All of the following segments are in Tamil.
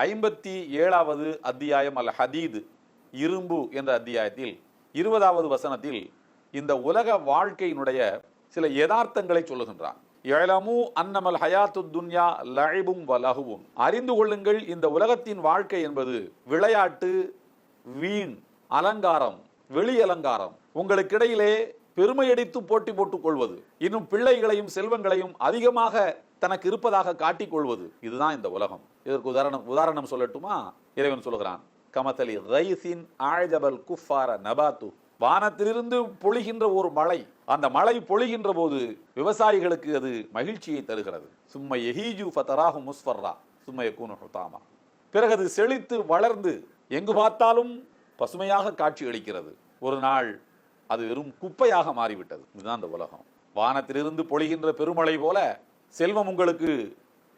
57வது அத்தியாயம் அல் ஹதீத் இரும்பு என்ற அத்தியாயத்தில் 20வது வசனத்தில் இந்த உலக வாழ்க்கையினுடைய சில யதார்த்தங்களை சொல்லுகின்றான். இஅலமு அன்னமல் ஹயாத்துத் துன்யா லஇபும் வலஹுவும், அறிந்து கொள்ளுங்கள் இந்த உலகத்தின் வாழ்க்கை என்பது விளையாட்டு, வீண், அலங்காரம், வெளி அலங்காரம், உங்களுக்கிடையிலே பெருமையடித்து போட்டி போட்டுக் கொள்வது, இன்னும் பிள்ளைகளையும் செல்வங்களையும் அதிகமாக தனக்கு இருப்பதாக காட்டிக் கொள்வது, இதுதான் இந்த உலகம். இதற்கு உதாரணம் சொல்லட்டுமா? இறைவன் சொல்கிறான், கமதலி ரைசின் ஆஜபல் குஃபார நபாத்து, வானத்திலிருந்து பொழிகின்ற ஒரு மழை, அந்த மழை பொழிகின்ற போது விவசாயிகளுக்கு அது மகிழ்ச்சியை தருகிறது. சும்மா எஹீஜு ஃபதராஹு முஸ்ஃபர்ரா சும்மா யகூனு ஹுதாமா, பிறகு அது செழித்து வளர்ந்து எங்கு பார்த்தாலும் பசுமையாக காட்சி அளிக்கிறது. ஒரு நாள் அது வெறும் குப்பையாக மாறிவிட்டது. இதுதான் அந்த உலகம். வானத்திலிருந்து பொழிகின்ற பெருமழை போல செல்வம் உங்களுக்கு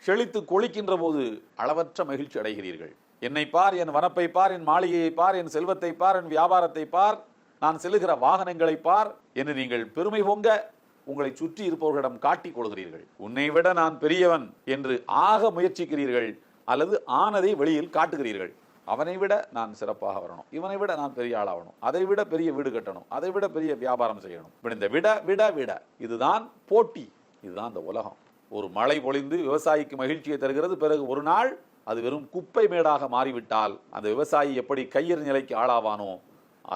செழித்து கொளிக்கின்ற போது அளவற்ற மகிழ்ச்சி அடைகிறீர்கள். என்னை பார், என் வனப்பை பார், என் மாளிகையை பார், என் செல்வத்தை பார், என் வியாபாரத்தை பார், நான் செல்லுகிற வாகனங்களை பார் என்று நீங்கள் பெருமை பொங்க உங்களை சுற்றி இருப்பவர்களிடம் காட்டிக் கொள்கிறீர்கள். உன்னை விட நான் பெரியவன் என்று ஆக முயற்சிக்கிறீர்கள், அல்லது ஆனதை வெளியில் காட்டுகிறீர்கள். அவனை விட நான் சிறப்பாக வரணும், இவனை விட நான் பெரிய ஆளாகணும், அதை விட பெரிய வீடு கட்டணும், அதை விட பெரிய வியாபாரம் செய்யணும். இந்த விட விட விட இதுதான் போட்டி. இதுதான் இந்த உலகம். ஒரு மழை பொழிந்து விவசாயிக்கு மகிழ்ச்சியை தருகிறது. பிறகு ஒரு நாள் அது வெறும் குப்பை மேடாக மாறிவிட்டால் அந்த விவசாயி எப்படி கையறு நிலைக்கு ஆளாவானோ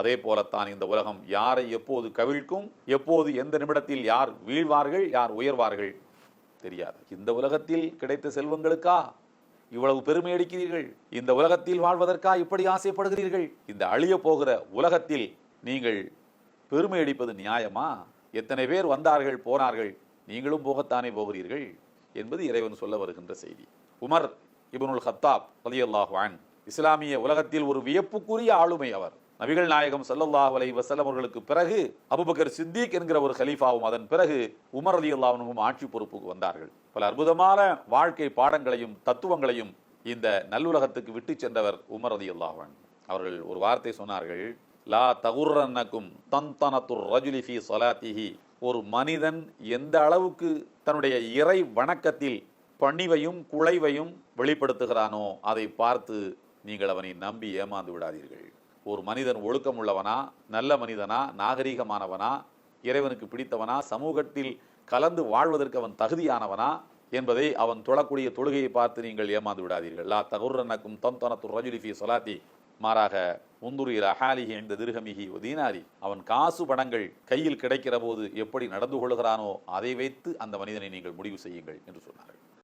அதே போலத்தான் இந்த உலகம் யாரை எப்போது கவிழ்க்கும், எப்போது எந்த நிமிடத்தில் யார் வீழ்வார்கள், யார் உயர்வார்கள் தெரியாது. இந்த உலகத்தில் கிடைத்த செல்வங்களுக்கா இவ்வளவு பெருமை அடிக்கிறீர்கள்? இந்த உலகத்தில் வாழ்வதற்கா இப்படி ஆசைப்படுகிறீர்கள்? இந்த அழிய போகிற உலகத்தில் நீங்கள் பெருமை அடிப்பது நியாயமா? எத்தனை பேர் வந்தார்கள் போனார்கள், நீங்களும் போகத்தானே போகிறீர்கள் என்பது இறைவன் சொல்ல வருகின்ற செய்தி. உமர் இப்னுல் கத்தாப் ரலியல்லாஹு அன்ஹு இஸ்லாமிய உலகத்தில் ஒரு வியப்புக்குரிய ஆளுமை. அவர் நபிகள் நாயகம் ஸல்லல்லாஹு அலைஹி வஸல்லம் அவர்களுக்கு பிறகு அபூபக்கர் சித்திக் என்கிற ஒரு கலீஃபாவும் அதன் பிறகு உமர் ரலியல்லாஹு அன்ஹுவும் ஆட்சி பொறுப்புக்கு வந்தார்கள். பல அற்புதமான வாழ்க்கை பாடங்களையும் தத்துவங்களையும் இந்த நல்லுலகத்துக்கு விட்டு சென்றவர் உமர் ரலியல்லாஹு அன்ஹு. அவர்கள் ஒரு வார்த்தை சொன்னார்கள், லா தகுர்ரன்னக்கும் தன்தனத்துர் ரஜுலி ஃபீ ஸலாத்திஹி, ஒரு மனிதன் எந்த அளவுக்கு தன்னுடைய இறை வணக்கத்தில் பணிவையும் குழைவையும் வெளிப்படுத்துகிறானோ அதை பார்த்து நீங்கள் அவனை நம்பி ஏமாந்து விடாதீர்கள். ஒரு மனிதன் ஒழுக்கம் உள்ளவனா, நல்ல மனிதனா, நாகரீகமானவனா, இறைவனுக்கு பிடித்தவனா, சமூகத்தில் கலந்து வாழ்வதற்கு அவன் தகுதியானவனா என்பதை அவன் தொழக்கூடிய தொழுகையை பார்த்து நீங்கள் ஏமாந்து விடாதீர்கள். லா தகுர்ரன்னக்கும் தன்தனத்துர் ரஜுலி ஃபீ ஸலாத்தி, மாறாக உந்துரு இலா ஹாலிஹி இன்த திர்ஹமிஹி வ தீனாரி, அவன் காசு பணங்கள் கையில் கிடைக்கிற போது எப்படி நடந்து கொள்கிறானோ அதை வைத்து அந்த மனிதனை நீங்கள் முடிவு செய்யுங்கள் என்று சொன்னார்கள்.